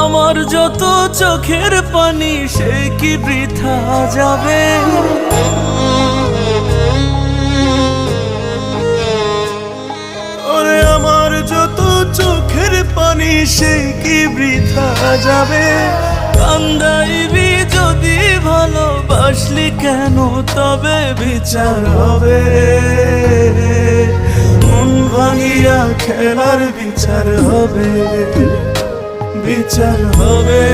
আমার যত চোখের পানি সে কি বৃথা যাবে? ওরে আমার যত চোখের পানি সে কি বৃথা যাবে? কান্দাইবি যদি ভালোবাসলি কেন তবে বিচার হবে। মন ভাঙিয়া খেলার বিচার হবে, বিচার হবে।